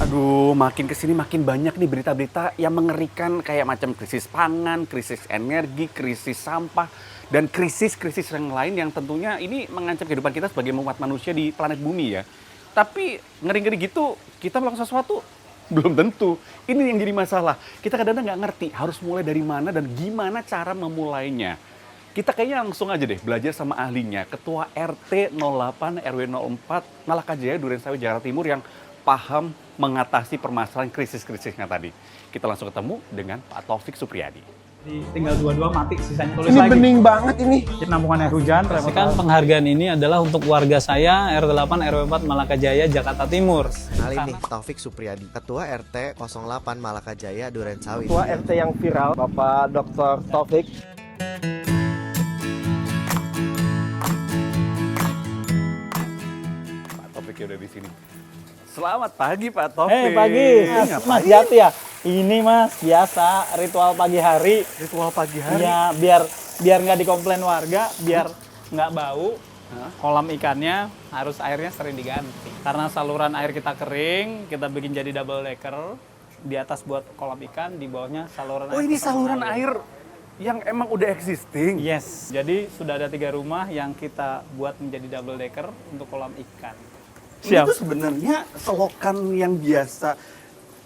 Aduh, makin kesini makin banyak nih berita-berita yang mengerikan kayak macam krisis pangan, krisis energi, krisis sampah, dan krisis-krisis yang lain yang tentunya ini mengancam kehidupan kita sebagai umat manusia di planet bumi ya. Tapi ngeri-ngeri gitu, kita melakukan sesuatu belum tentu. Ini yang jadi masalah. Kita kadang-kadang nggak ngerti harus mulai dari mana dan gimana cara memulainya. Kita kayaknya langsung aja deh belajar sama ahlinya, Ketua RT 08 RW 04 Malakajaya, Durensawit, Jakarta Timur yang paham mengatasi permasalahan krisis-krisisnya tadi. Kita langsung ketemu dengan Pak Taufik Supriyadi. Tinggal 22 mati, sisanya tulis Ini lagi. bening banget ini. Jadi nampungan air hujan, Pastikan penghargaan ini adalah untuk warga saya RT 8 RW 4 Malakajaya, Jakarta Timur. Kenalin nih, Taufik Supriyadi, Ketua RT 08 Malakajaya, Durensawit. Ketua RT yang viral, Bapak Dr. Taufik. Pak Taufik udah di sini. Selamat pagi Pak Taufik. Pagi, Mas Jati ya. Ini Mas, biasa ritual pagi hari. Ritual pagi hari. Ya, biar nggak dikomplain warga, biar nggak bau. Kolam ikannya harus airnya sering diganti. Karena saluran air kita kering, kita bikin jadi double decker. Di atas buat kolam ikan, di bawahnya saluran air. Oh, ini kotak saluran air yang emang udah existing. Yes, jadi sudah ada 3 rumah yang kita buat menjadi double decker untuk kolam ikan. Ini tuh sebenarnya selokan yang biasa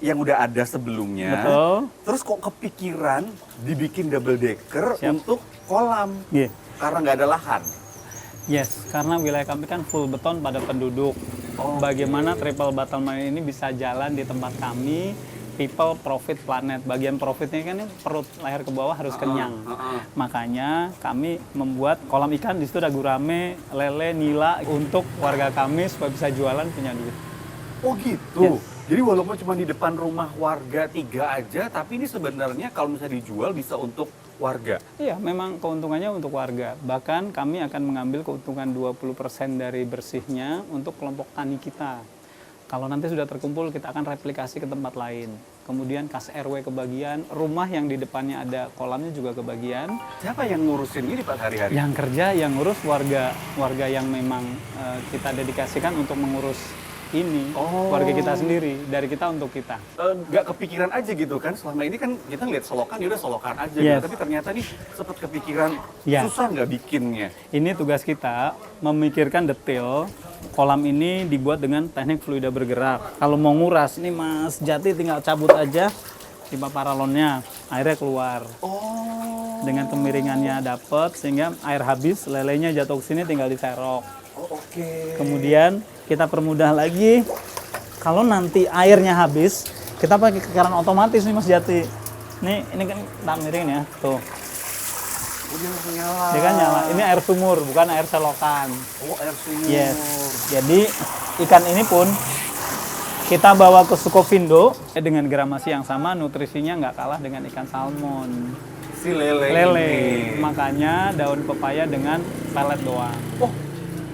yang udah ada sebelumnya. Betul. Terus kok kepikiran dibikin double decker Siap. untuk kolam? Iya. Karena nggak ada lahan. Yes, karena wilayah kami kan full beton pada penduduk. Bagaimana triple bottom line ini bisa jalan di tempat kami, people, profit, planet. Bagian profitnya kan ini perut, leher ke bawah harus kenyang. Makanya kami membuat kolam ikan, di situ ada gurame, lele, nila untuk warga kami supaya bisa jualan punya duit. Oh gitu. Yes. Jadi walaupun cuma di depan rumah warga 3 aja, tapi ini sebenarnya kalau misalnya dijual bisa untuk warga. Iya, memang keuntungannya untuk warga. Bahkan kami akan mengambil keuntungan 20% dari bersihnya untuk kelompok tani kita. Kalau nanti sudah terkumpul, kita akan replikasi ke tempat lain. Kemudian kas RW kebagian, rumah yang di depannya ada kolamnya juga kebagian. Siapa yang ngurusin ini Pak hari-hari? Yang kerja, yang ngurus warga yang memang kita dedikasikan untuk mengurus ini, warga kita sendiri, dari kita untuk kita. Nggak kepikiran aja gitu kan, selama ini kan kita ngeliat selokan, ya udah selokan aja Yes. gitu. Tapi ternyata nih sempat kepikiran, Ya. susah nggak bikinnya? Ini tugas kita memikirkan detail. Kolam ini dibuat dengan teknik fluida bergerak. Kalau mau nguras, ini Mas Jati tinggal cabut aja pipa paralonnya, airnya keluar. Oh. Dengan kemiringannya dapat, sehingga air habis, lelenya jatuh ke sini tinggal diserok. Oh, oke. Kemudian kita permudah lagi, kalau nanti airnya habis, kita pakai keran otomatis nih Mas Jati. Ini kan tak miring ya, tuh. Oh, dia langsung nyala. Dia kan nyala. Ini air sumur, bukan air selokan. Oh, air sumur. Yes. Jadi ikan ini pun kita bawa ke Sukovindo dengan gramasi yang sama, nutrisinya nggak kalah dengan ikan salmon. Si lele. Lele. Ini. Makanya daun pepaya dengan pelet doang. Oh,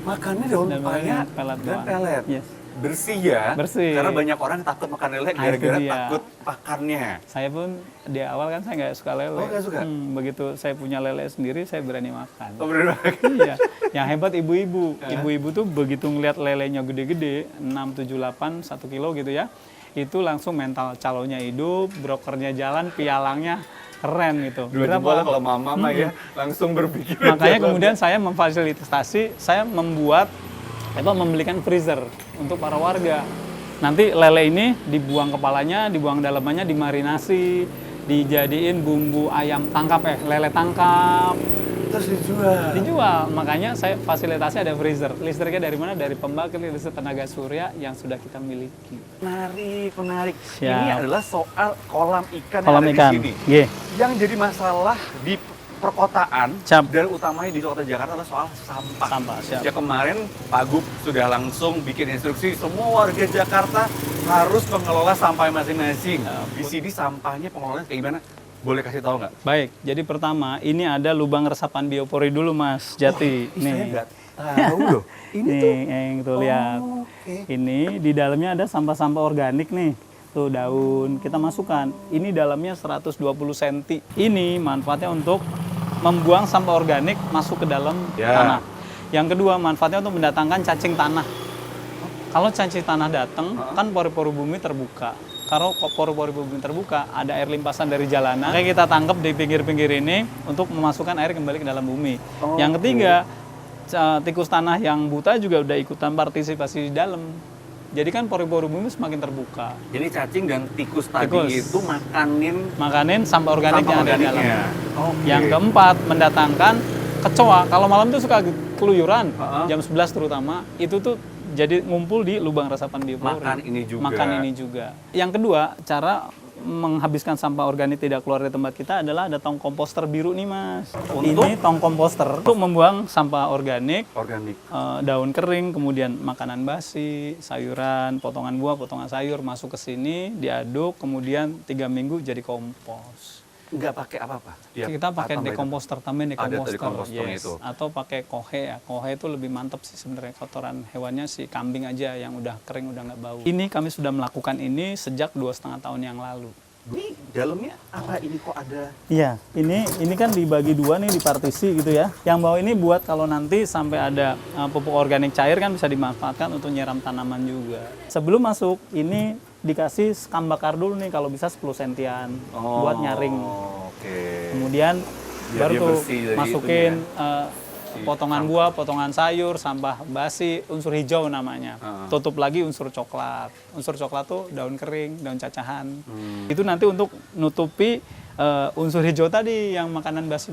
makannya daun Dan pepaya pelet dan doang. pelet. Yes. Bersih ya? Bersih. Karena banyak orang takut makan lele Nah, gara-gara itu dia. takut pakannya. Saya pun di awal kan saya nggak suka lele. Oh, nggak suka? Begitu saya punya lele sendiri, saya berani makan. Oh, bener banget. Iya, yang hebat ibu-ibu. Ibu-ibu tuh begitu ngeliat lelenya gede-gede, 6, 7, 8, 1 kilo gitu ya, itu langsung mental calonnya hidup, brokernya jalan, pialangnya keren gitu. Dua jempol kalau mama ya langsung berpikir. Makanya kemudian saya memfasilitasi, saya membelikan freezer untuk para warga. Nanti lele ini dibuang kepalanya, dibuang dalamannya, dimarinasi, dijadiin bumbu ayam tangkap, lele tangkap. Terus dijual. Dijual, makanya saya fasilitasi ada freezer. Listriknya dari mana? Dari pembangkit listrik tenaga surya yang sudah kita miliki. Menarik. Siap. Ini adalah soal kolam ikan Kolam yang ada ikan. di sini. Ye. Yang jadi masalah di perkotaan Siap. dan utamanya di kota Jakarta adalah soal sampah. Sampah, siap. Ya kemarin Pak Gub sudah langsung bikin instruksi semua warga Jakarta harus mengelola sampah masing-masing. Di ssini sampahnya pengelolaannya kayak gimana? Boleh kasih tahu nggak? Baik, jadi pertama ini ada lubang resapan biopori dulu Mas Jati. Saya nggak tahu loh. Ini Nih, tuh. yang tuh lihat. Oke. Ini di dalamnya ada sampah-sampah organik nih. Tuh daun, kita masukkan. Ini dalamnya 120 cm. Ini manfaatnya untuk membuang sampah organik masuk ke dalam Ya. tanah. Yang kedua, manfaatnya untuk mendatangkan cacing tanah. Kalau cacing tanah datang, kan pori-pori bumi terbuka. Kalau pori-pori bumi terbuka, ada air limpasan dari jalanan. Kayak kita tangkap di pinggir-pinggir ini untuk memasukkan air kembali ke dalam bumi. Yang ketiga, tikus tanah yang buta juga udah ikutan partisipasi di dalam. Jadi kan pori-pori bumi semakin terbuka. Jadi cacing dan tikus tadi itu Makanin sampah organik yang ada di dalam. Oke. Yang keempat, mendatangkan kecoa. Kalau malam tuh suka keluyuran, jam 11 terutama, itu tuh jadi ngumpul di lubang resapan biopori. Makan ini juga. Yang kedua, cara menghabiskan sampah organik tidak keluar dari tempat kita adalah ada tong komposter biru nih, Mas. Ini tong komposter untuk membuang sampah organik, daun kering, kemudian makanan basi, sayuran, potongan buah, potongan sayur masuk ke sini, diaduk, kemudian 3 minggu jadi kompos. Nggak pakai apa-apa? Ya, Kita pakai dekomposter, tambahin dekomposter, dekomposter itu. atau pakai kohe ya. Kohe itu lebih mantap sih sebenarnya, kotoran hewannya si kambing aja yang udah kering, udah nggak bau. Ini kami sudah melakukan ini sejak 2,5 tahun yang lalu. Ini dalamnya apa ini kok ada? Iya, ini kan dibagi dua nih, dipartisi gitu ya. Yang bawah ini buat kalau nanti sampai ada pupuk organik cair kan bisa dimanfaatkan untuk nyiram tanaman juga. Sebelum masuk ini dikasih skam bakar dulu nih, kalau bisa 10 sentian buat nyaring. Oke. Kemudian Biar baru dia tuh bersih dari masukin Si potongan buah, potongan sayur, sampah basi, unsur hijau namanya. Tutup lagi unsur coklat. Unsur coklat tuh daun kering, daun cacahan. Itu nanti untuk nutupi unsur hijau tadi yang makanan basi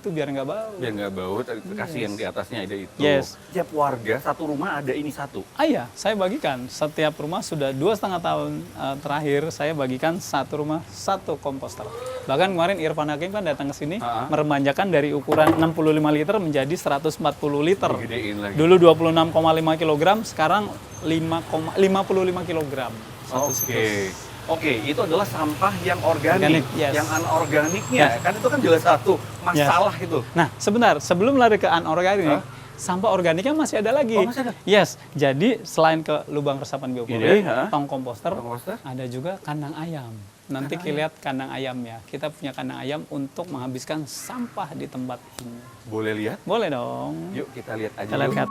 itu biar nggak bau. Biar nggak bau, kasih yang di atasnya ada itu. Yes. Tiap warga satu rumah ada ini satu. Iya, saya bagikan. Setiap rumah sudah 2,5 tahun terakhir saya bagikan satu rumah satu komposter. Bahkan kemarin Irfan Hakim kan datang ke sini meremajakan dari ukuran 65 liter menjadi 140 liter. Digedein lagi. Dulu 26,5 kg, sekarang 55 kg. Oke, itu adalah sampah yang organik. Yes. Yang anorganiknya, kan itu kan jelas satu masalah itu. Nah, sebentar, sebelum lari ke anorganik, sampah organiknya masih ada lagi. Oh, masih ada? Yes, jadi selain ke lubang resapan biopori, tong komposter, Komposter? ada juga kandang ayam. Nanti kita lihat kandang ayam ya. Kita punya kandang ayam untuk menghabiskan sampah di tempat ini. Boleh lihat? Boleh dong. Yuk kita lihat aja. Kita lihat.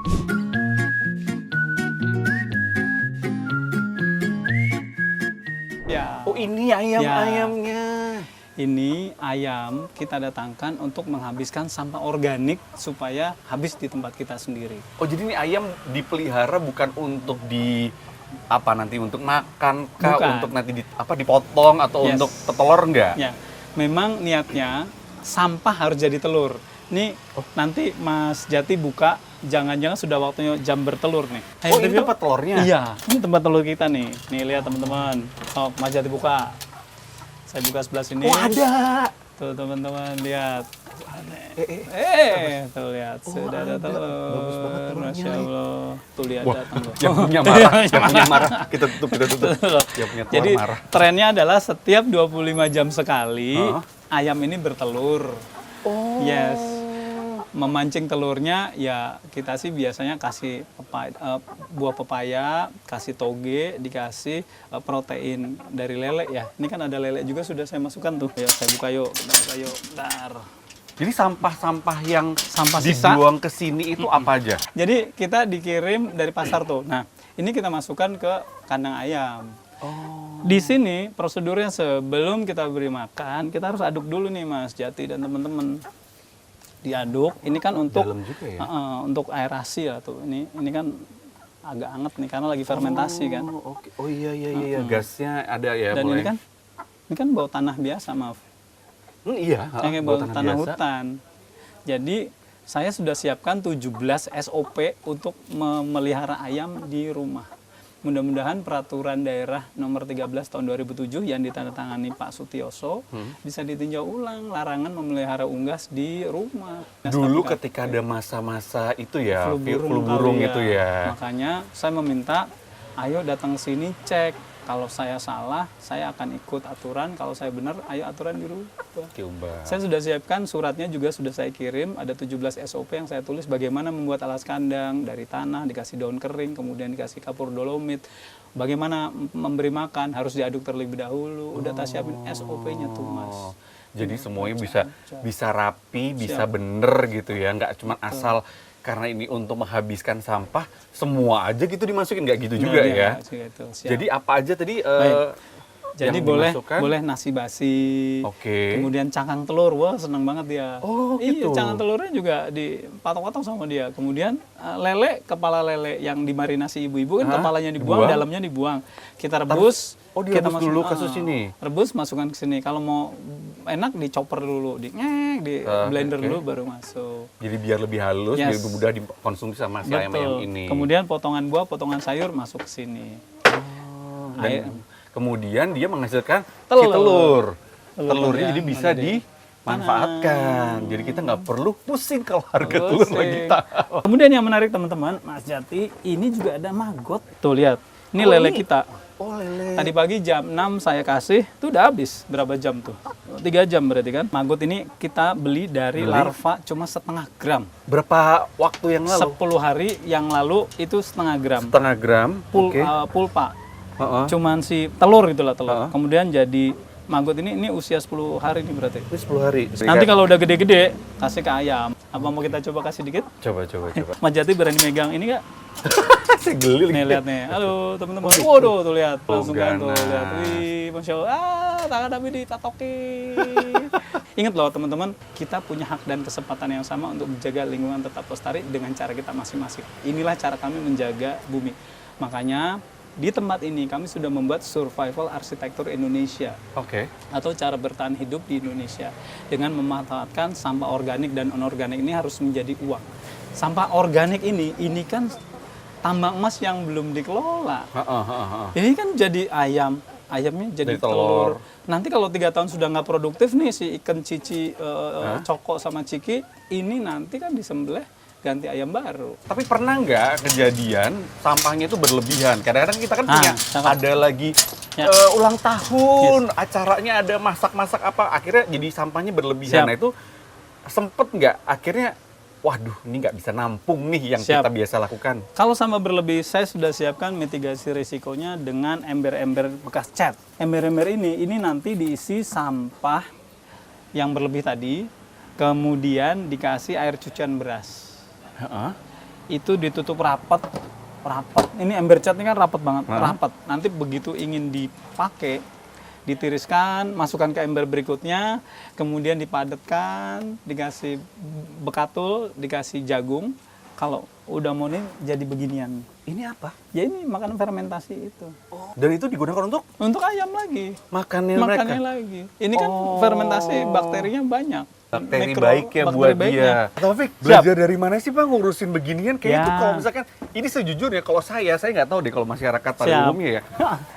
Ya. Oh, ini ayamnya. Ini ayam kita datangkan untuk menghabiskan sampah organik supaya habis di tempat kita sendiri. Oh, jadi ini ayam dipelihara bukan untuk nanti untuk makan kah, Bukan. untuk nanti dipotong atau untuk telur enggak? Ya, memang niatnya sampah harus jadi telur. Nih, nanti Mas Jati buka, jangan-jangan sudah waktunya jam bertelur nih. Oh, ini tempat telurnya? Iya, ini tempat telur kita nih. Nih, lihat teman-teman. Oh, Mas Jati buka. Saya buka sebelah sini. Oh, ada. Tuh, teman-teman, lihat. Tuh lihat, sudah ada telur. Bagus banget telurnya. Masya Allah. Tuh lihat datang loh. Yang punya marah. Kita tutup. Yang punya telur Jadi marah. trennya adalah setiap 25 jam sekali ayam ini bertelur. Oh. Yes. Memancing telurnya ya kita sih biasanya kasih buah pepaya, kasih toge, dikasih protein dari lele ya. Ini kan ada lele juga sudah saya masukkan tuh. Ya, saya buka yuk. Bentar. Jadi sampah-sampah yang sisa dibuang ke sini itu apa aja? Jadi kita dikirim dari pasar tuh. Nah, ini kita masukkan ke kandang ayam. Di sini prosedurnya sebelum kita beri makan, kita harus aduk dulu nih Mas Jati dan teman-teman. Diaduk. Ini kan untuk dalam juga ya? Untuk aerasi ya tuh. Ini kan agak hangat nih karena lagi fermentasi kan. Oke. Oh iya. Gasnya ada ya. Dan mulai. ini kan bau tanah biasa, maaf. Iya. Kayak bau tanah hutan. Jadi saya sudah siapkan 17 SOP untuk memelihara ayam di rumah. Mudah-mudahan peraturan daerah nomor 13 tahun 2007 yang ditandatangani Pak Sutioso bisa ditinjau ulang larangan memelihara unggas di rumah. Dulu ketika ada masa-masa itu ya, flu burung kali itu ya. Makanya saya meminta, ayo datang ke sini cek. Kalau saya salah, saya akan ikut aturan. Kalau saya benar, ayo aturan dirubah. Saya sudah siapkan suratnya juga sudah saya kirim. Ada 17 SOP yang saya tulis bagaimana membuat alas kandang dari tanah, dikasih daun kering, kemudian dikasih kapur dolomit. Bagaimana memberi makan, harus diaduk terlebih dahulu. Udah tak siapin SOP-nya tuh, Mas. Jadi semuanya bisa rapi, bisa bener gitu ya. Nggak cuma asal karena ini untuk menghabiskan sampah, semua aja gitu dimasukin, nggak gitu juga ya? Gitu. Jadi apa aja tadi Jadi yang boleh dimasukkan? boleh nasi basi, Oke. kemudian cangkang telur, wah seneng banget dia. Oh, Iya, gitu. cangkang telurnya juga dipotong-potong sama dia. Kemudian lele, kepala lele yang dimarinasi ibu-ibu kan kepalanya dibuang, Dibuang? dalamnya dibuang. Kita rebus. Oh, kita direbus dulu ke sini? Rebus, masukkan ke sini. Kalau mau enak dicoper dulu, di blender oke. dulu baru masuk. Jadi biar lebih halus, Yes. biar lebih mudah dikonsumsi sama si ayam ini. Kemudian potongan buah, potongan sayur masuk ke sini. Dan kemudian dia menghasilkan Telur. si telur. Telur Telurnya ya, jadi bisa nanti dimanfaatkan. Jadi kita nggak perlu pusing kalau harga telur lagi tahu. Kemudian yang menarik teman-teman, Mas Jati, ini juga ada maggot. Tuh lihat, ini lele kita. Oh, lele. Tadi pagi jam 6 saya kasih, itu udah habis. Berapa jam tuh? 3 jam berarti kan. Maggot ini kita beli dari larva cuma setengah gram. Berapa waktu yang lalu? 10 hari yang lalu itu setengah gram. Setengah gram. Oke. Pulpa. Heeh. Cuman si telur itulah telur. Heeh. Kemudian jadi maggot ini usia 10 hari nih berarti. Ini 10 hari. Nanti kalau udah gede-gede, kasih ke ayam. Apa mau kita coba kasih dikit? Coba. Mas Jati berani megang ini nggak? Saya geli Nih lagi. lihat nih. Halo teman-teman. Waduh tuh lihat. Oh, Langsung kan tuh ganas. lihat. Wih, Masya Allah. Tangan Nabi ditatokin. Ingat loh teman-teman, kita punya hak dan kesempatan yang sama untuk menjaga lingkungan tetap lestari dengan cara kita masing-masing. Inilah cara kami menjaga bumi. Makanya di tempat ini kami sudah membuat survival arsitektur Indonesia Oke. atau cara bertahan hidup di Indonesia dengan memanfaatkan sampah organik dan anorganik ini harus menjadi uang. Sampah organik ini kan tambang emas yang belum dikelola. Ini kan jadi ayamnya jadi Jadi telur. telur. Nanti kalau 3 tahun sudah nggak produktif nih si ikan cici, coko sama ciki, ini nanti kan disembelih ganti ayam baru. Tapi pernah nggak kejadian sampahnya itu berlebihan? Kadang-kadang kita kan punya cakep. ada lagi Ya. ulang tahun, acaranya ada masak-masak apa, akhirnya jadi sampahnya berlebihan. Siap. Nah itu sempet nggak akhirnya, waduh ini nggak bisa nampung nih yang Siap. kita biasa lakukan. Kalau sama berlebih, saya sudah siapkan mitigasi risikonya dengan ember-ember bekas cat. Ember-ember ini nanti diisi sampah yang berlebih tadi, kemudian dikasih air cucian beras. Itu ditutup rapat. Ini ember cat ini kan rapat banget, rapat. Nanti begitu ingin dipakai, ditiriskan, masukkan ke ember berikutnya, kemudian dipadatkan, dikasih bekatul, dikasih jagung. Kalau udah mau nih jadi beginian. Ini apa? Ya ini makanan fermentasi itu. Dan itu digunakan untuk Ayam lagi. makannya mereka. Makannya lagi. Ini kan fermentasi bakterinya banyak. Bakteri Mikro- baik ya bakteri buat baiknya. dia. Taufik, belajar dari mana sih Bang ngurusin beginian? Kayak Ya. itu kalau misalkan, ini sejujurnya kalau saya nggak tahu deh kalau masyarakat pada Siap. umumnya ya.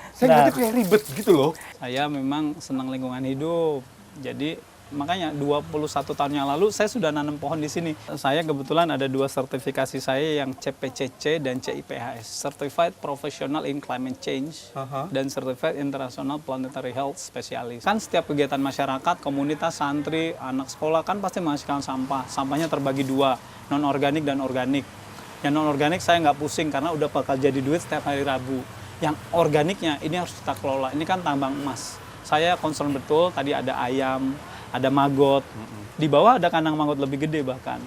Saya ngeliatnya kayak ribet gitu loh. Saya memang senang lingkungan hidup. Jadi makanya 21 tahun yang lalu saya sudah nanam pohon di sini. Saya kebetulan ada 2 sertifikasi saya yang CPCC dan CIPHS, Certified Professional in Climate Change dan Certified International Planetary Health Specialist. Kan setiap kegiatan masyarakat, komunitas, santri, anak sekolah kan pasti menghasilkan sampah. Sampahnya terbagi 2, non-organik dan organik. Yang non-organik saya nggak pusing karena udah bakal jadi duit setiap hari Rabu. Yang organiknya ini harus kita kelola. Ini kan tambang emas. Saya concern betul, tadi ada ayam, ada maggot. Di bawah ada kandang maggot lebih gede bahkan.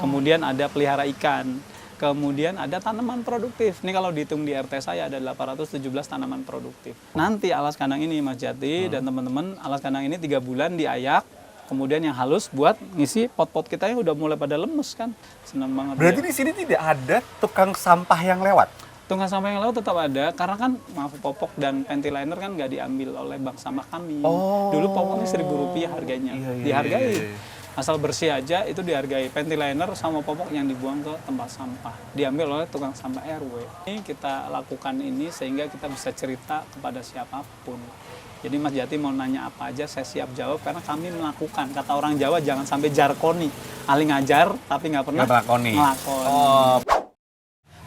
Kemudian ada pelihara ikan. Kemudian ada tanaman produktif. Ini kalau dihitung di RT saya ada 817 tanaman produktif. Nanti alas kandang ini Mas Jati dan teman-teman, alas kandang ini 3 bulan diayak. Kemudian yang halus buat ngisi pot-pot kita yang udah mulai pada lemes kan. Senang banget. Berarti dia. di sini tidak ada tukang sampah yang lewat. Tunggal sampah yang laut tetap ada, karena kan maaf popok dan panty liner kan nggak diambil oleh bank sampah kami. Dulu popoknya Rp1.000 harganya, dihargai. Asal bersih aja itu dihargai. Panty liner sama popok yang dibuang ke tempat sampah, diambil oleh tukang sampah RW. Ini kita lakukan ini sehingga kita bisa cerita kepada siapapun. Jadi Mas Jati mau nanya apa aja saya siap jawab karena kami melakukan. Kata orang Jawa jangan sampai jarkoni, ahli ngajar tapi nggak pernah Ngelakoni.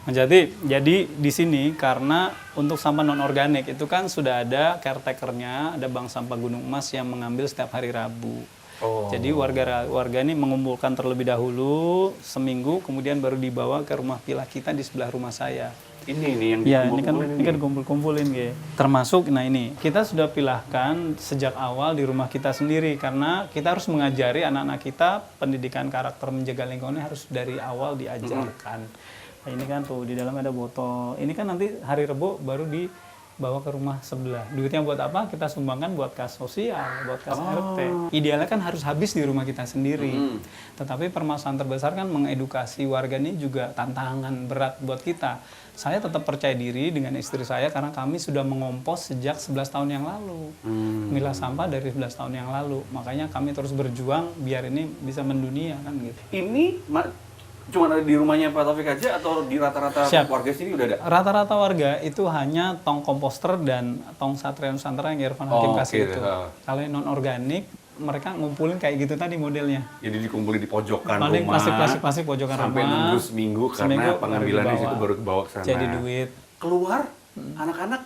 Mas Jati, jadi di sini karena untuk sampah non-organik itu kan sudah ada caretaker-nya, ada bank sampah Gunung Emas yang mengambil setiap hari Rabu. Oh. Jadi warga ini mengumpulkan terlebih dahulu seminggu, kemudian baru dibawa ke rumah villa kita di sebelah rumah saya. Ini yang Ya, ini dikumpul-kumpulin kan kumpul-kumpulin gitu. Termasuk, nah ini kita sudah pilahkan sejak awal di rumah kita sendiri karena kita harus mengajari anak-anak kita pendidikan karakter menjaga lingkungan harus dari awal diajarkan. Nah, ini kan tuh di dalam ada botol. Ini kan nanti hari Rebo baru dibawa ke rumah sebelah. Duitnya buat apa? Kita sumbangkan buat kas sosial, buat kas RT. Idealnya kan harus habis di rumah kita sendiri. Tetapi permasalahan terbesar kan mengedukasi warga ini juga tantangan berat buat kita. Saya tetap percaya diri dengan istri saya karena kami sudah mengompos sejak 11 tahun yang lalu. Milah sampah dari 11 tahun yang lalu. Makanya kami terus berjuang biar ini bisa mendunia kan gitu. Ini cuma ada di rumahnya Pak Taufik aja atau di rata-rata Siap. warga sini udah ada? Rata-rata warga itu hanya tong komposter dan tong Satria Nusantara yang Irfan Hakim kasih oke. itu. Kalau yang non-organik, mereka ngumpulin kayak gitu tadi modelnya. Jadi dikumpulin di pojokan Paling rumah. plastik pojokan sampai rumah. nunggu seminggu karena pengambilannya baru situ dibawa. baru kebawa ke sana. Jadi duit. Keluar, anak-anak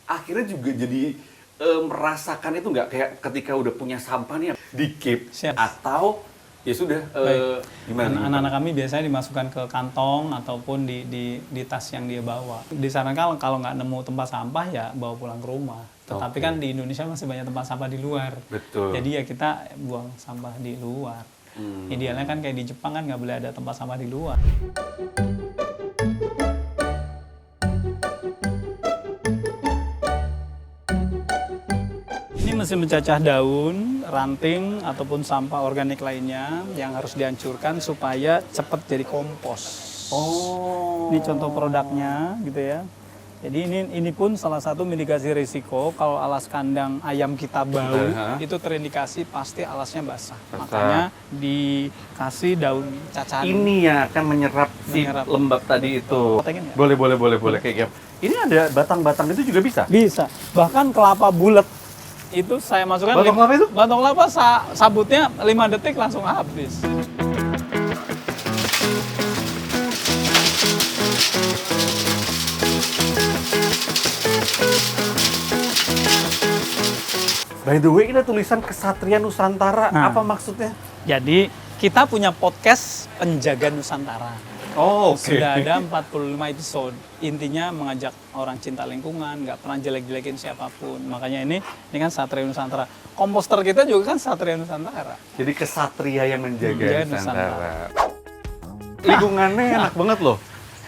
akhirnya juga jadi merasakan itu nggak kayak ketika udah punya sampah nih di keep Siap. atau ya sudah gimana? Anak-anak kami biasanya dimasukkan ke kantong ataupun di tas yang dia bawa. Disarankan kalau nggak nemu tempat sampah ya bawa pulang ke rumah. Tetapi kan di Indonesia masih banyak tempat sampah di luar. Betul. Jadi ya kita buang sampah di luar. Idealnya kan kayak di Jepang kan nggak boleh ada tempat sampah di luar. Ini mesin mencacah daun, ranting, ataupun sampah organik lainnya yang harus dihancurkan supaya cepat jadi kompos. Oh. Ini contoh produknya gitu ya. Jadi ini pun salah satu mitigasi risiko kalau alas kandang ayam kita bau, itu terindikasi pasti alasnya basah. Makanya dikasih daun cacahan. Ini yang akan menyerap si Menyerap. lembab tadi itu. Pengen nggak? Boleh kayak gitu. Ini ada batang-batang itu juga bisa? Bisa. Bahkan kelapa bulat itu saya masukkan. Batok kelapa itu? Batok kelapa sabutnya 5 detik langsung habis. By the way, ini tulisan Kesatria Nusantara. Nah. Apa maksudnya? Jadi kita punya podcast Penjaga Nusantara. Oh, Sudah ada 45 episode. Intinya mengajak orang cinta lingkungan, nggak pernah jelek-jelekin siapapun. Makanya ini kan Satria Nusantara. Komposter kita juga kan Satria Nusantara. Jadi kesatria yang menjaga Menjaga Nusantara. Lingkungannya enak banget loh.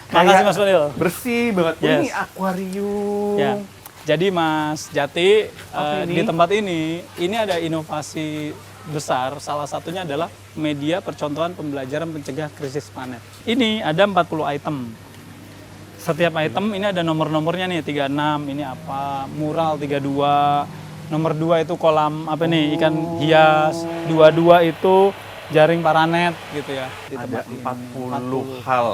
Makasih Mas Fadil. Bersih banget. Yes. Ini akuarium. Ya. Jadi Mas Jati, Apa ini? di tempat ini ada inovasi besar. Salah satunya adalah media percontohan pembelajaran pencegah krisis planet. Ini ada 40 item. Setiap item ini ada nomor-nomornya nih, 36, ini apa, mural 32, nomor 2 itu kolam apa nih, ikan hias, 22 itu jaring paranet gitu ya. Di Ada tempat ini. 40 hal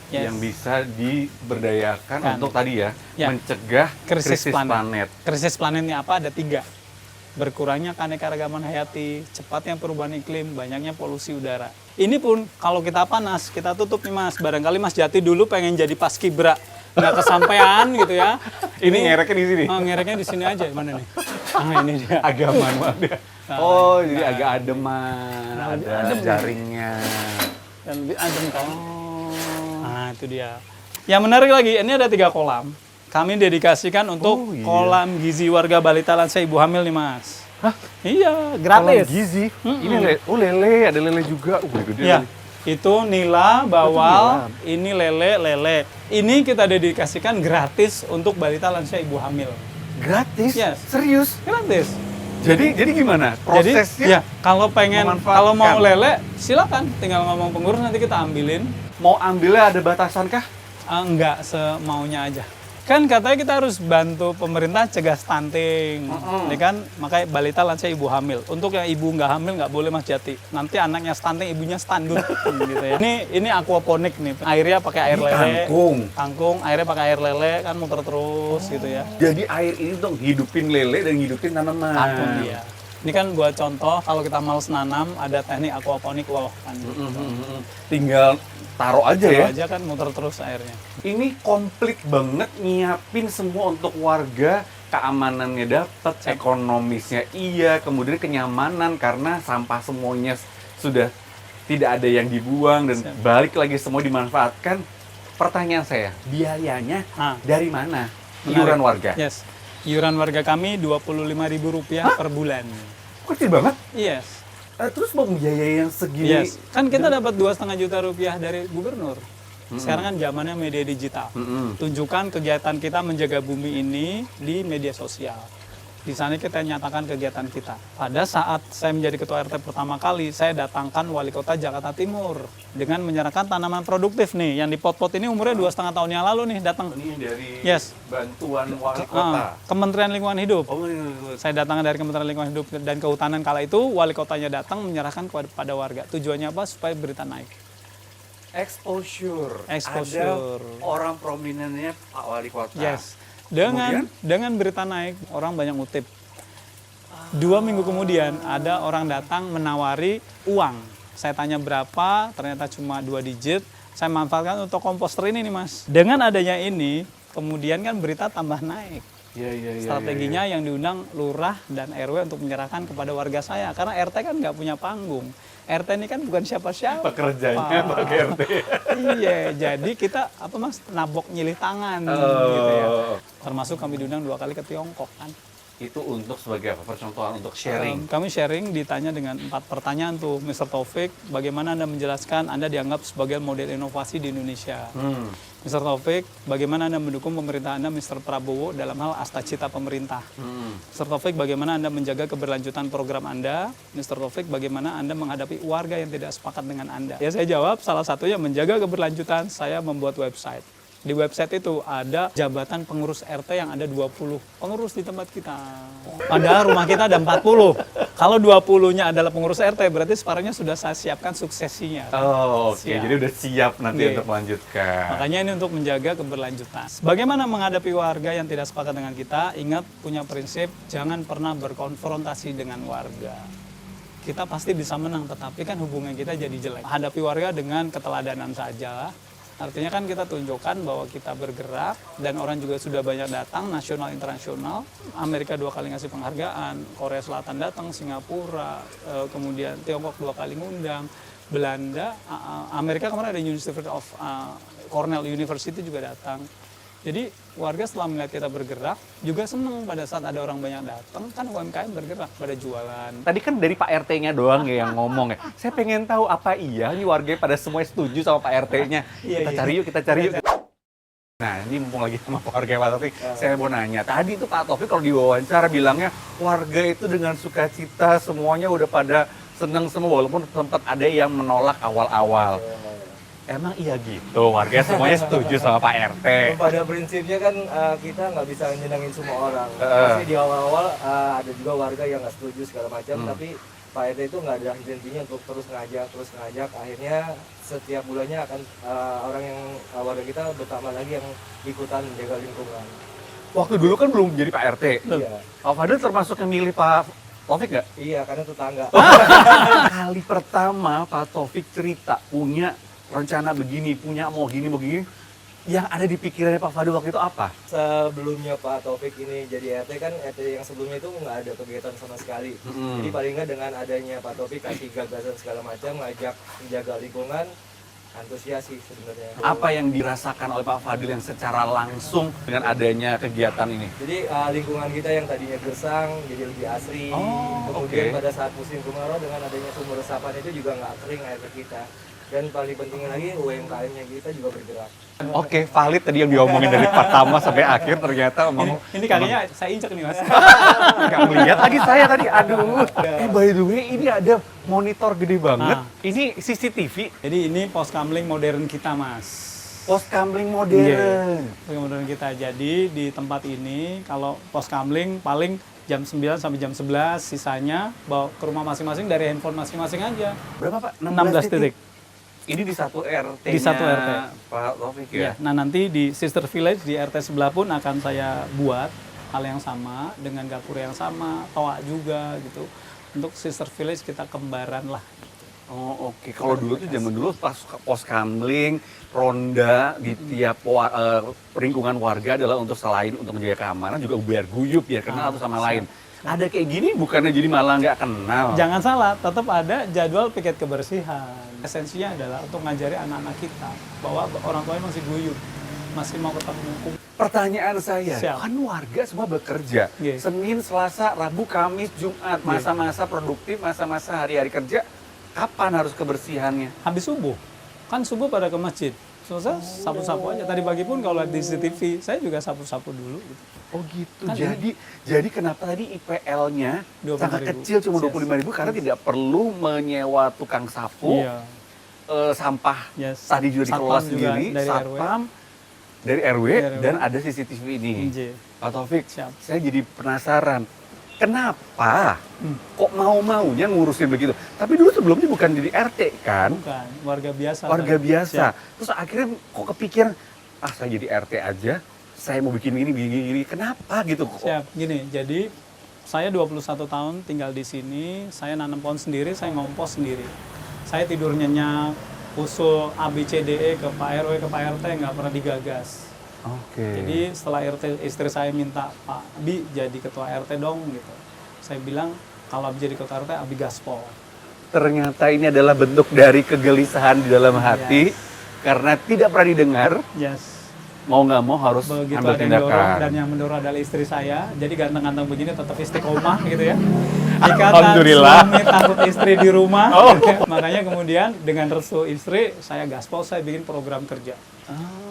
Yes. yang bisa diberdayakan Kan. untuk tadi ya, Ya. mencegah krisis planet. Krisis planetnya apa? Ada 3. Berkurangnya keanekaragaman hayati, cepatnya perubahan iklim, banyaknya polusi udara. Ini pun kalau kita panas, kita tutup nih Mas. Barangkali Mas Jati dulu pengen jadi paskibra, nggak kesampaian gitu ya. Ini ngereknya di sini. Oh, ngereknya di sini aja. Mana nih? Ah, ini dia. Agak manual dia. Nah, Oh, jadi agak ademan, Nah, lebih ada adem. jaringnya. Dan lebih adem kan. Nah, itu dia. Yang menarik lagi, ini ada 3 kolam. Kami dedikasikan untuk Oh, iya. kolam gizi warga balita lansia ibu hamil nih Mas. Hah? Iya, Kolam gratis. gizi. Ini lele, ada lele juga. Gede Ya, lele. itu nila, bawal, ini lele. Ini kita dedikasikan gratis untuk balita lansia ibu hamil. Gratis? Yes. Serius? Gratis. Jadi gimana? Prosesnya? Jadi, ya, kalau memanfaatkan. kalau mau lele, silakan. Tinggal ngomong pengurus nanti kita ambilin. Mau ambilnya ada batasan kah? Enggak semaunya aja. Kan katanya kita harus bantu pemerintah cegah stunting, ya kan? Makanya balita lansia ibu hamil. Untuk yang ibu nggak hamil nggak boleh Mas Jati. Nanti anaknya stunting, ibunya standut gitu ya. Ini aquaponik nih. Airnya pakai air lele. Kangkung, airnya pakai air lele kan muter terus gitu ya. Jadi air ini dong hidupin lele dan hidupin tanaman. Kangkung dia. Ini kan buat contoh kalau kita males nanam ada teknik aquaponik loh kan. Tinggal taruh aja ya. Taruh aja kan muter terus airnya. Ini komplit banget nyiapin semua untuk warga keamanannya dapat, ekonomisnya iya, kemudian kenyamanan karena sampah semuanya sudah tidak ada yang dibuang dan balik lagi semua dimanfaatkan. Pertanyaan saya, biayanya dari mana? Iuran warga? Yes. Iuran warga kami Rp25.000 per bulan. Kecil banget. Yes. Terus mau biaya yang segini? Yes. Kan kita dapat Rp2,5 juta dari gubernur. Sekarang kan zamannya media digital. Tunjukkan kegiatan kita menjaga bumi ini di media sosial. Di sana kita nyatakan kegiatan kita. Pada saat saya menjadi ketua RT pertama kali, saya datangkan wali kota Jakarta Timur dengan menyerahkan tanaman produktif nih. Yang di pot-pot ini umurnya 2,5 tahun yang lalu nih datang. Ini dari Yes. bantuan wali kota. Kementerian Lingkungan Hidup. Oh, Saya datang dari Kementerian Lingkungan Hidup dan Kehutanan kala itu, wali kotanya datang menyerahkan kepada warga. Tujuannya apa? Supaya berita naik. Exposure. Exposure. Ada orang prominennya Pak Wali Kota. Yes. Dengan berita naik, orang banyak ngutip. 2 minggu kemudian ada orang datang menawari uang. Saya tanya berapa, ternyata cuma 2 digit. Saya manfaatkan untuk komposter ini nih Mas. Dengan adanya ini, kemudian kan berita tambah naik. Strateginya yang diundang lurah dan RW untuk menyerahkan kepada warga saya. Karena RT kan nggak punya panggung. RT ini kan bukan siapa-siapa. Pekerjanya Pak RT. Iya, jadi kita nabok nyilih tangan gitu ya. Termasuk kami diundang 2 kali ke Tiongkok kan. Itu untuk sebagai apa? Percontohan untuk sharing. Kami sharing ditanya dengan 4 pertanyaan tuh, Mr. Taufik, bagaimana Anda menjelaskan Anda dianggap sebagai model inovasi di Indonesia? Mr. Taufik, bagaimana Anda mendukung pemerintah Anda, Mr. Prabowo, dalam hal asta-cita pemerintah? Mr. Taufik, bagaimana Anda menjaga keberlanjutan program Anda? Mr. Taufik, bagaimana Anda menghadapi warga yang tidak sepakat dengan Anda? Ya saya jawab, salah satunya menjaga keberlanjutan, saya membuat website. Di website itu ada jabatan pengurus RT yang ada 20 pengurus di tempat kita. Padahal rumah kita ada 40. Kalau 20-nya adalah pengurus RT, berarti separuhnya sudah saya siapkan suksesinya. Oh, oke. Jadi udah siap nanti Oke. untuk melanjutkan. Makanya ini untuk menjaga keberlanjutan. Bagaimana menghadapi warga yang tidak sepakat dengan kita? Ingat, punya prinsip, jangan pernah berkonfrontasi dengan warga. Kita pasti bisa menang, tetapi kan hubungan kita jadi jelek. Hadapi warga dengan keteladanan saja. Artinya kan kita tunjukkan bahwa kita bergerak dan orang juga sudah banyak datang, nasional, internasional. Amerika 2 kali ngasih penghargaan, Korea Selatan datang, Singapura, kemudian Tiongkok 2 kali ngundang, Belanda, Amerika kemarin ada University of Cornell University juga datang. Jadi warga setelah melihat kita bergerak juga senang pada saat ada orang banyak datang, kan UMKM bergerak pada jualan. Tadi kan dari Pak RT-nya doang ya yang ngomong ya. Saya pengen tahu apa iya nih warga pada semua setuju sama Pak RT-nya. Kita cari yuk. Nah ini mumpung lagi sama warga Pak Taufik, saya mau nanya. Tadi itu Pak Taufik kalau diwawancara bilangnya warga itu dengan sukacita semuanya udah pada seneng semua walaupun sempat ada yang menolak awal-awal. Emang iya gitu, warga semuanya setuju sama Pak RT. Pada prinsipnya kan kita nggak bisa nyenengin semua orang. Pasti di awal-awal ada juga warga yang nggak setuju segala macam, tapi Pak RT itu nggak ada henti-hentinya untuk terus ngajak. Akhirnya setiap bulannya akan warga kita bertambah lagi yang ikutan menjaga lingkungan. Waktu dulu kan belum jadi Pak RT. Iya. Pak Fadil termasuk yang milih Pak Taufik nggak? Iya, karena tetangga. Kali pertama Pak Taufik cerita punya rencana begini, punya mau gini, yang ada di pikirannya Pak Fadil waktu itu apa? Sebelumnya Pak Taufik ini jadi RT kan RT yang sebelumnya itu nggak ada kegiatan sama sekali. Jadi paling nggak dengan adanya Pak Taufik kasih gagasan segala macam, ngajak menjaga lingkungan, antusias sih sebenarnya. Apa yang dirasakan oleh Pak Fadil yang secara langsung dengan adanya kegiatan ini? Jadi lingkungan kita yang tadinya gersang jadi lebih asri. Kemudian pada saat musim kemarau dengan adanya sumber resapan itu juga nggak kering air kita. Dan paling penting lagi UMKM-nya kita juga bergerak. Oke, valid tadi yang diomongin dari pertama sampai akhir ternyata emang Ini kakinya saya injek nih Mas. nggak melihat lagi saya tadi. Aduh. By the way ini ada monitor gede banget. Ini CCTV. Jadi ini pos kamling modern kita Mas. Pos kamling modern. Pos modern kita. Jadi di tempat ini kalau pos kamling paling jam 9 sampai jam 11, sisanya bawa ke rumah masing-masing dari handphone masing-masing aja. Berapa Pak? 16 titik. Ini di satu RT. Di satu RT. Pak Taufik Ya, ya. nah nanti di Sister Village di RT sebelah pun akan saya buat hal yang sama dengan dapur yang sama, toa juga gitu. Untuk Sister Village kita kembaran lah. Oh oke, kalau dulu tuh zaman dulu pas pos kamling, ronda di tiap lingkungan warga adalah untuk selain untuk menjaga keamanan juga biar guyup, biar kenal satu sama lain. Ada kayak gini bukannya jadi malah nggak kenal. Jangan salah, tetap ada jadwal piket kebersihan. Esensinya adalah untuk ngajari anak-anak kita bahwa orang tuanya masih guyup, masih mau ketemu. Pertanyaan saya, Siap. kan warga semua bekerja. Iya. Senin, Selasa, Rabu, Kamis, Jumat, masa-masa produktif, masa-masa hari-hari kerja. Kapan harus kebersihannya? Habis subuh, kan subuh pada ke masjid. Selesai, sapu-sapu aja. Tadi pagi pun kalau lihat di CCTV, saya juga sapu-sapu dulu. Gitu. Oh gitu. Kan Jadi kenapa tadi IPL-nya 25.000. sangat kecil cuma 25.000 karena tidak perlu menyewa tukang sapu, Iya. sampah Yes. tadi juga dikelola Satpam juga sendiri, dari satpam dari RW, Dari RW. dan ada CCTV ini. Nj. Pak Taufik, Siap. saya jadi penasaran. Kenapa kok mau-maunya ngurusin begitu? Tapi dulu sebelumnya bukan jadi RT kan? Bukan, warga biasa. Warga Pak. biasa. Siap. Terus akhirnya kok kepikiran, saya jadi RT aja, saya mau bikin gini. Kenapa gitu kok? Siap, gini, jadi saya 21 tahun tinggal di sini, saya nanam pohon sendiri, saya ngompos sendiri. Saya tidur nyenyak, usul ABCDE ke Pak RW, ke Pak RT, nggak pernah digagas. Oke. Jadi setelah istri saya minta, Pak Abi jadi ketua RT dong gitu. Saya bilang, kalau Abi jadi ketua RT, Abi gaspol. Ternyata ini adalah bentuk dari kegelisahan di dalam hati karena tidak pernah didengar, Yes. mau nggak mau harus Begitu ambil ada yang dorong, tindakan. dan yang mendorong adalah istri saya. Jadi ganteng-ganteng begini tetap istiqomah gitu ya. Ikatan Alhamdulillah. suami takut istri di rumah. Oh. Makanya kemudian dengan restu istri, saya gaspol, saya bikin program kerja.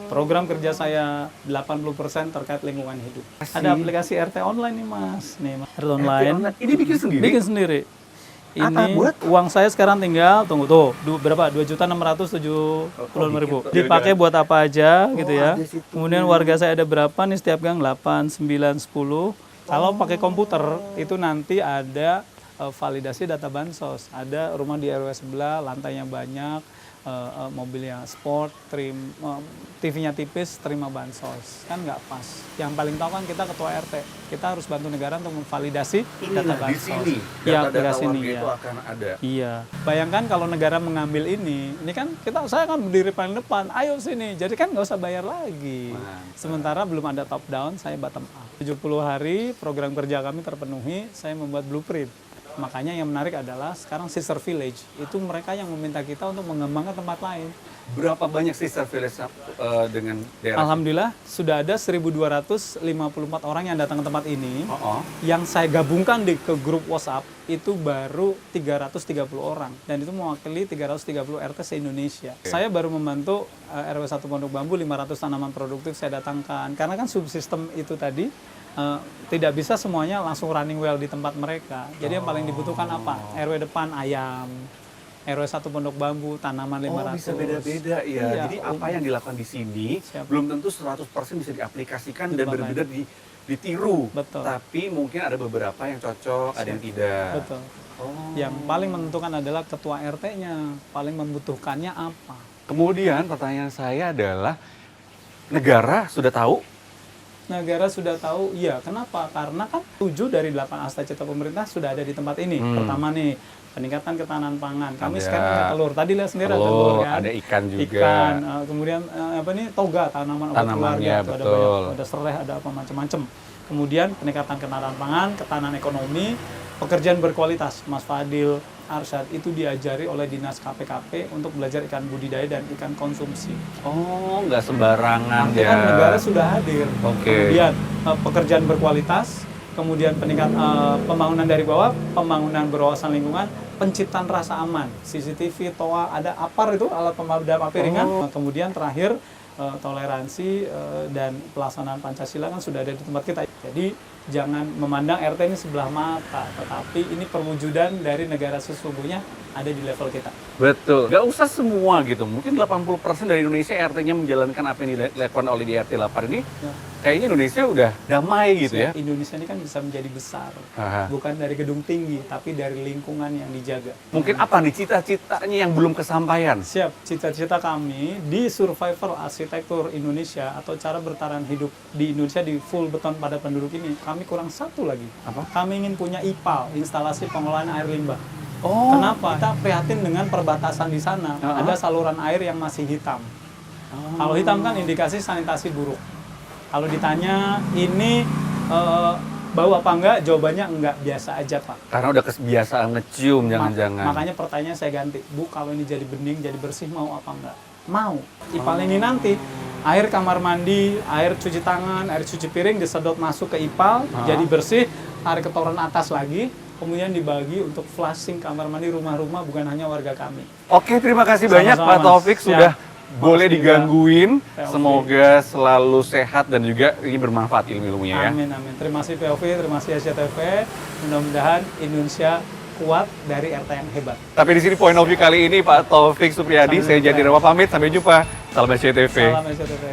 Program kerja saya 80% terkait lingkungan hidup. Ada aplikasi RT online nih Mas. Nih, Mas. RT online. Ini bikin sendiri? Bikin sendiri. Apa Ini buat? uang saya sekarang tinggal, tunggu tuh, berapa? 2.675.000. Dipakai buat apa aja gitu ya. ada situ. Kemudian warga saya ada berapa nih setiap gang? 8, 9, 10. Kalau pakai komputer itu nanti ada validasi data bansos. Ada rumah di RW sebelah, lantainya banyak, mobilnya sport, TV-nya tipis, terima bansos. Kan nggak pas. Yang paling tahu kan kita ketua RT. Kita harus bantu negara untuk memvalidasi data Inilah di bansos. sini, Iya, data-data di sini warga ya. itu akan ada. Iya. Bayangkan kalau negara mengambil ini kan saya kan berdiri paling depan, ayo sini. Jadi kan nggak usah bayar lagi. Sementara belum ada top down, saya bottom up. 70 hari program kerja kami terpenuhi, saya membuat blueprint. Makanya yang menarik adalah sekarang sister village, itu mereka yang meminta kita untuk mengembangkan tempat lain. Berapa banyak sister village dengan daerah? Alhamdulillah sudah ada 1.254 orang yang datang ke tempat ini. Oh. Yang saya gabungkan ke grup WhatsApp itu baru 330 orang dan itu mewakili 330 RT se-Indonesia. Saya baru membantu RW 1 Pondok Bambu 500 tanaman produktif saya datangkan karena kan subsistem itu tadi tidak bisa semuanya langsung running well di tempat mereka. Jadi yang paling dibutuhkan apa? RW depan ayam, RW 1 Pondok Bambu tanaman 500. Bisa beda-beda ya. Iya. Jadi apa yang dilakukan di sini Siap. belum tentu 100% bisa diaplikasikan Di dan tempat benar-benar ditiru. Betul. Tapi mungkin ada beberapa yang cocok, ada yang tidak. Betul. Oh. Yang paling menentukan adalah ketua RT-nya, paling membutuhkannya apa. Kemudian pertanyaan saya adalah negara sudah tahu. Negara sudah tahu, iya. Kenapa? Karena kan 7 dari 8 asta cita pemerintah sudah ada di tempat ini. Pertama nih, peningkatan ketahanan pangan. Kami Ada sekarang ada telur. Tadi lihat sendiri ada telur, telur kan. ada ikan juga. Ikan, kemudian apa nih? Toga, tanaman obat Tanamannya, keluarga. Itu ada betul. banyak, ada serai, ada apa macam-macam. Kemudian peningkatan ketahanan pangan, ketahanan ekonomi, pekerjaan berkualitas. Mas Fadil, Arsyad itu diajari oleh Dinas KPKP untuk belajar ikan budidaya dan ikan konsumsi. Oh, nggak sembarangan Nanti ya. kan negara sudah hadir. Oke. Kemudian pekerjaan berkualitas, kemudian pembangunan dari bawah, pembangunan berwawasan lingkungan, penciptaan rasa aman, CCTV, TOA, ada APAR itu alat pemadam api ringan. Kemudian terakhir toleransi dan pelaksanaan Pancasila kan sudah ada di tempat kita. Jadi jangan memandang RT ini sebelah mata, tetapi ini perwujudan dari negara sesungguhnya ada di level kita. Betul. Nggak usah semua gitu. Mungkin 80% dari Indonesia RT-nya menjalankan apa yang dilakukan oleh di RT 8 ini. Ya. Kayaknya Indonesia udah damai gitu ya. Indonesia ini kan bisa menjadi besar, Aha. bukan dari gedung tinggi, tapi dari lingkungan yang dijaga. Mungkin apa nih cita-citanya yang belum kesampaian? Siap, cita-cita kami di survival arsitektur Indonesia atau cara bertahan hidup di Indonesia di full beton padat penduduk ini, kami kurang satu lagi. Apa? Kami ingin punya IPAL, instalasi pengolahan air limbah. Oh, Kenapa? Kita prihatin dengan perbatasan di sana. Ada saluran air yang masih hitam. Kalau hitam kan indikasi sanitasi buruk. Kalau ditanya ini bau apa enggak, jawabannya enggak, biasa aja Pak. karena udah kebiasaan ngecium jangan-jangan. Makanya pertanyaan saya ganti, Bu, kalau ini jadi bening, jadi bersih, mau apa enggak? Mau. IPAL ini nanti air kamar mandi, air cuci tangan, air cuci piring disedot masuk ke IPAL, jadi bersih, tarik ke toren atas lagi, kemudian dibagi untuk flushing kamar mandi rumah-rumah, bukan hanya warga kami. Oke, terima kasih banyak Sama-sama, Pak Mas. Taufik sudah boleh Makasih, digangguin. POV. Semoga selalu sehat dan juga ini bermanfaat ilmu-ilmunya ya. Amin, amin. Terima kasih POV, terima kasih SCTV. Mudah-mudahan Indonesia kuat dari RT yang hebat. Tapi di sini point of view kali ini Pak Taufik Supriyadi, saya Sampai Jadi jumpa. Rawa pamit, sampai jumpa. Salam SCTV. Salam SCTV.